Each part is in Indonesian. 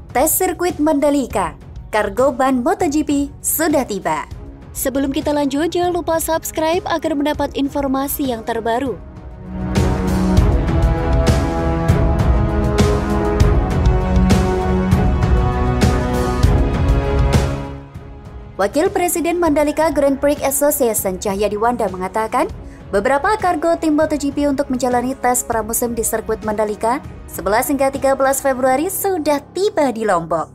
Tes sirkuit Mandalika, kargo ban MotoGP sudah tiba. Sebelum kita lanjut, jangan lupa subscribe agar mendapat informasi yang terbaru. Wakil Presiden Mandalika Grand Prix Association Cahyadiwanda mengatakan, beberapa kargo tim MotoGP untuk menjalani tes pramusim di sirkuit Mandalika 11 hingga 13 Februari sudah tiba di Lombok.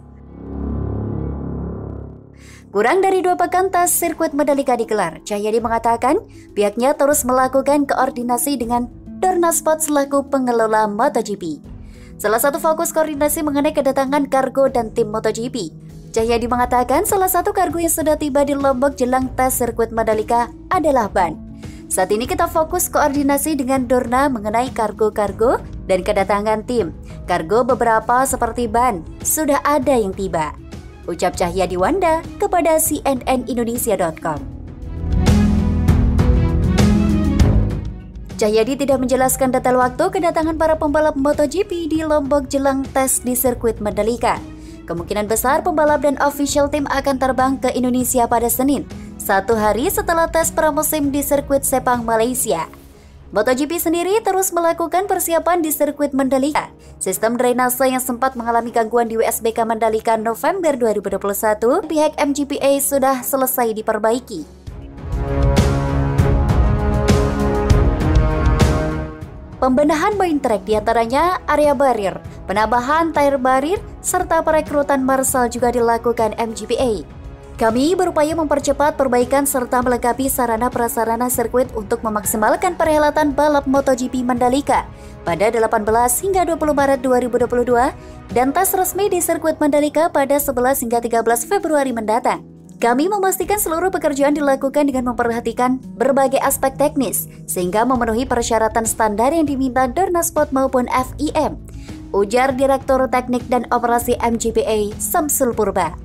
Kurang dari 2 pekan tes sirkuit Mandalika digelar, Cahyadi mengatakan pihaknya terus melakukan koordinasi dengan Dorna Sport selaku pengelola MotoGP. Salah satu fokus koordinasi mengenai kedatangan kargo dan tim MotoGP. Cahyadi mengatakan salah satu kargo yang sudah tiba di Lombok jelang tes sirkuit Mandalika adalah ban. Saat ini kita fokus koordinasi dengan Dorna mengenai kargo-kargo dan kedatangan tim. Kargo beberapa seperti ban sudah ada yang tiba, ucap Cahyadiwanda kepada cnnindonesia.com. Cahyadi tidak menjelaskan detail waktu kedatangan para pembalap MotoGP di Lombok jelang tes di sirkuit Mandalika. Kemungkinan besar pembalap dan official tim akan terbang ke Indonesia pada Senin, 1 hari setelah tes pramusim di sirkuit Sepang, Malaysia. MotoGP sendiri terus melakukan persiapan di sirkuit Mandalika. Sistem drainase yang sempat mengalami gangguan di WSBK Mandalika November 2021, pihak MGPA sudah selesai diperbaiki. Pembenahan main track diantaranya area barir, penambahan tire barir, serta perekrutan marshal juga dilakukan MGPA. Kami berupaya mempercepat perbaikan serta melengkapi sarana prasarana sirkuit untuk memaksimalkan perhelatan balap MotoGP Mandalika pada 18 hingga 20 Maret 2022 dan tes resmi di sirkuit Mandalika pada 11 hingga 13 Februari mendatang. Kami memastikan seluruh pekerjaan dilakukan dengan memperhatikan berbagai aspek teknis sehingga memenuhi persyaratan standar yang diminta Dorna Sport maupun FIM, ujar Direktur Teknik dan Operasi MGPA Samsul Purba.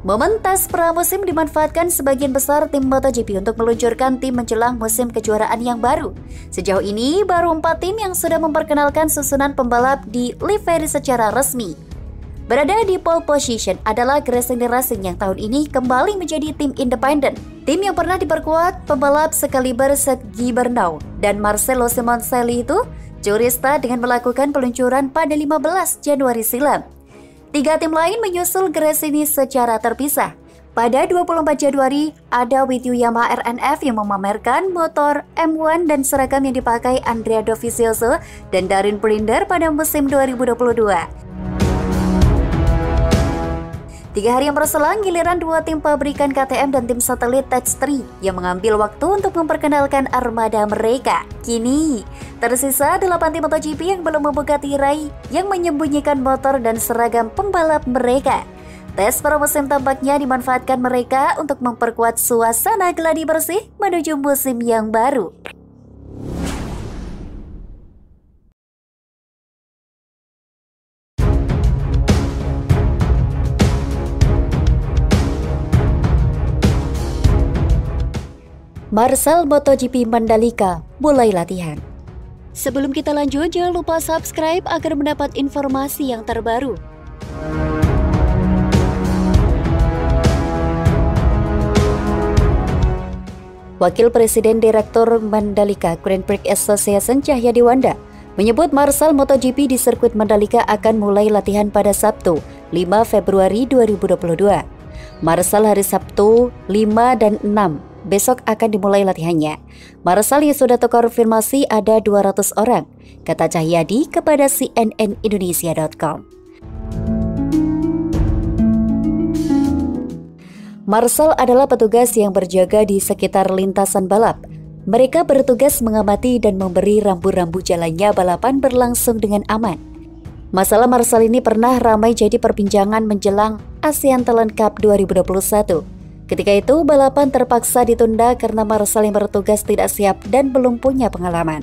Momen tes pramusim dimanfaatkan sebagian besar tim MotoGP untuk meluncurkan tim menjelang musim kejuaraan yang baru. Sejauh ini, baru 4 tim yang sudah memperkenalkan susunan pembalap di livery secara resmi. Berada di pole position adalah Gresini Racing yang tahun ini kembali menjadi tim independen. Tim yang pernah diperkuat pembalap sekaliber Sergio Bernau dan Marcelo Simoncelli itu curista dengan melakukan peluncuran pada 15 Januari silam. 3 tim lain menyusul Gresini secara terpisah. Pada 24 Januari, ada With You Yamaha RNF yang memamerkan motor M1 dan seragam yang dipakai Andrea Dovizioso dan Darin Blinder pada musim 2022. 3 hari yang berselang, giliran 2 tim pabrikan KTM dan tim satelit Touch3 yang mengambil waktu untuk memperkenalkan armada mereka. Kini, tersisa 8 tim MotoGP yang belum membuka tirai yang menyembunyikan motor dan seragam pembalap mereka. Tes pramusim tampaknya dimanfaatkan mereka untuk memperkuat suasana gladi bersih menuju musim yang baru. Marshal MotoGP Mandalika mulai latihan. Sebelum kita lanjut, jangan lupa subscribe agar mendapat informasi yang terbaru. Wakil Presiden Direktur Mandalika Grand Prix Association Cahyadiwanda menyebut Marshal MotoGP di sirkuit Mandalika akan mulai latihan pada Sabtu, 5 Februari 2022. Marshal hari Sabtu 5 dan 6 besok akan dimulai latihannya. Marshal yang sudah terkonfirmasi ada 200 orang, kata Cahyadi kepada cnnindonesia.com. Marshal adalah petugas yang berjaga di sekitar lintasan balap. Mereka bertugas mengamati dan memberi rambu-rambu jalannya balapan berlangsung dengan aman. Masalah Marshal ini pernah ramai jadi perbincangan menjelang ASEAN Talent Cup 2021. Ketika itu, balapan terpaksa ditunda karena Marshal yang bertugas tidak siap dan belum punya pengalaman.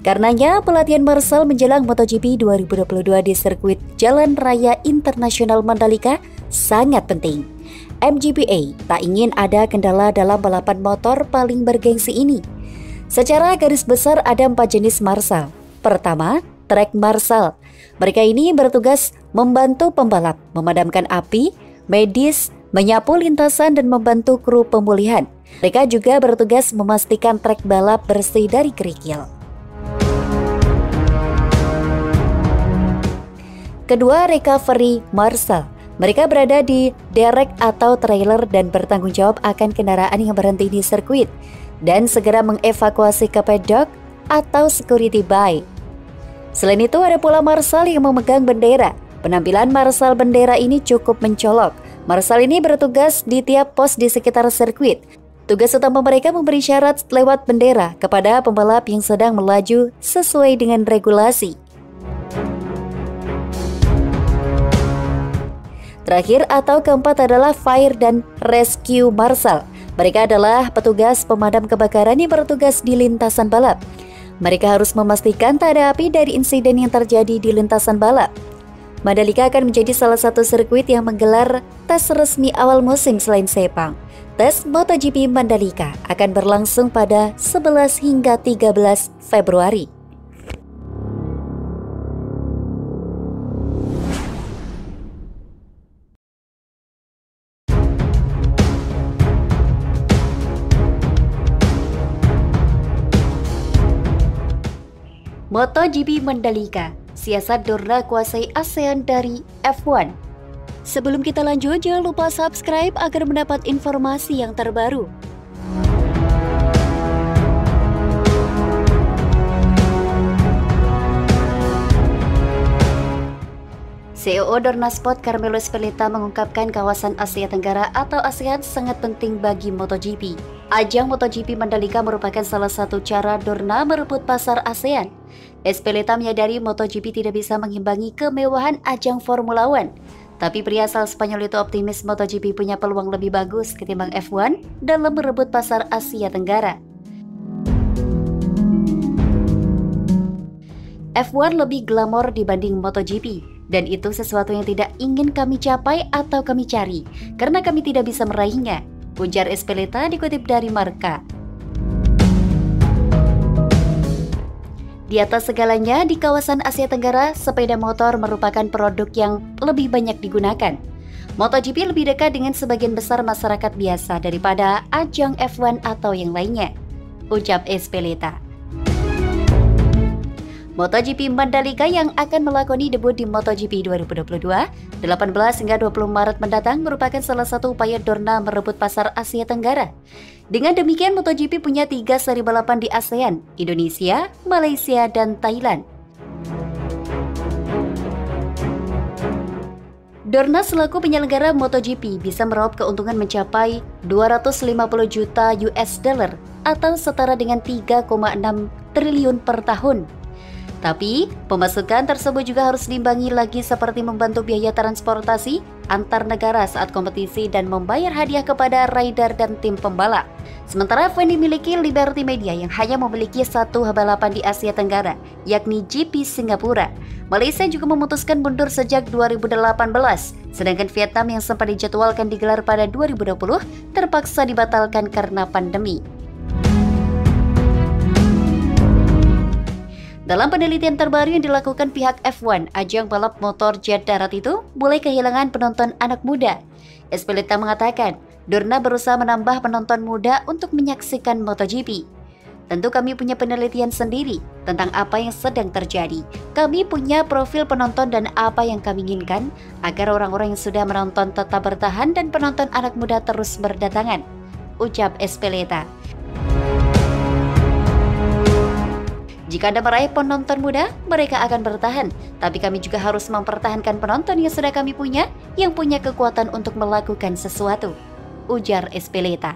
Karenanya, pelatihan Marshal menjelang MotoGP 2022 di sirkuit Jalan Raya Internasional Mandalika sangat penting. MGPA tak ingin ada kendala dalam balapan motor paling bergengsi ini. Secara garis besar ada 4 jenis marshal. Pertama, track marshal. Mereka ini bertugas membantu pembalap, memadamkan api, medis, menyapu lintasan dan membantu kru pemulihan. Mereka juga bertugas memastikan trek balap bersih dari kerikil. Kedua, recovery marshal. Mereka berada di derek atau trailer dan bertanggung jawab akan kendaraan yang berhenti di sirkuit dan segera mengevakuasi ke paddock atau security bay. Selain itu ada pula marshal yang memegang bendera. Penampilan marshal bendera ini cukup mencolok. Marshal ini bertugas di tiap pos di sekitar sirkuit. Tugas utama mereka memberi syarat lewat bendera kepada pembalap yang sedang melaju sesuai dengan regulasi. Terakhir atau keempat adalah fire dan rescue marshal. Mereka adalah petugas pemadam kebakaran yang bertugas di lintasan balap. Mereka harus memastikan tak ada api dari insiden yang terjadi di lintasan balap. Mandalika akan menjadi salah satu sirkuit yang menggelar tes resmi awal musim selain Sepang. Tes MotoGP Mandalika akan berlangsung pada 11 hingga 13 Februari. MotoGP Mandalika, siasat Dorna kuasai ASEAN dari F1. Sebelum kita lanjut, jangan lupa subscribe agar mendapat informasi yang terbaru. CEO Dorna Sport Carmelo Ezpeleta mengungkapkan kawasan Asia Tenggara atau ASEAN sangat penting bagi MotoGP. Ajang MotoGP Mandalika merupakan salah satu cara Dorna merebut pasar ASEAN. Ezpeleta menyadari MotoGP tidak bisa mengimbangi kemewahan ajang Formula One. Tapi pria asal Spanyol itu optimis MotoGP punya peluang lebih bagus ketimbang F1 dalam merebut pasar Asia Tenggara. F1 lebih glamor dibanding MotoGP, dan itu sesuatu yang tidak ingin kami capai atau kami cari, karena kami tidak bisa meraihnya, ujar Ezpeleta dikutip dari Marca. Di atas segalanya, di kawasan Asia Tenggara, sepeda motor merupakan produk yang lebih banyak digunakan. MotoGP lebih dekat dengan sebagian besar masyarakat biasa daripada ajang F1 atau yang lainnya, ucap Ezpeleta. MotoGP Mandalika yang akan melakoni debut di MotoGP 2022, 18 hingga 20 Maret mendatang merupakan salah satu upaya Dorna merebut pasar Asia Tenggara. Dengan demikian, MotoGP punya 3 seri balapan di ASEAN, Indonesia, Malaysia, dan Thailand. Dorna selaku penyelenggara MotoGP bisa meraup keuntungan mencapai 250 juta US dollar atau setara dengan 3,6 triliun per tahun. Tapi, pemasukan tersebut juga harus diimbangi lagi seperti membantu biaya transportasi antar negara saat kompetisi dan membayar hadiah kepada rider dan tim pembalap. Sementara F1 dimiliki Liberty Media yang hanya memiliki satu balapan di Asia Tenggara, yakni GP Singapura. Malaysia juga memutuskan mundur sejak 2018, sedangkan Vietnam yang sempat dijadwalkan digelar pada 2020 terpaksa dibatalkan karena pandemi. Dalam penelitian terbaru yang dilakukan pihak F1, ajang balap motor jet darat itu mulai kehilangan penonton anak muda. Ezpeleta mengatakan, Dorna berusaha menambah penonton muda untuk menyaksikan MotoGP. Tentu kami punya penelitian sendiri tentang apa yang sedang terjadi. Kami punya profil penonton dan apa yang kami inginkan agar orang-orang yang sudah menonton tetap bertahan dan penonton anak muda terus berdatangan, ucap Ezpeleta. Jika Anda meraih penonton muda, mereka akan bertahan. Tapi kami juga harus mempertahankan penonton yang sudah kami punya, yang punya kekuatan untuk melakukan sesuatu, ujar Ezpeleta.